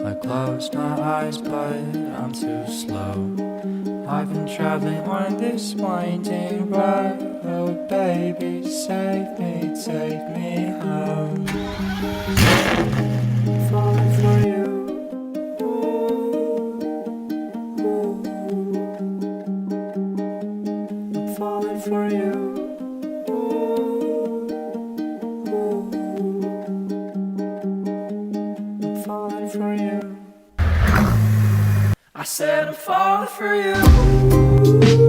I close my eyes, but I'm too slow. I've been traveling on this winding road. Oh baby, save me, take me home. Falling for you. Ooh, ooh. I'm falling for you. Ooh, ooh. I'm falling for you. I said I'm falling for you.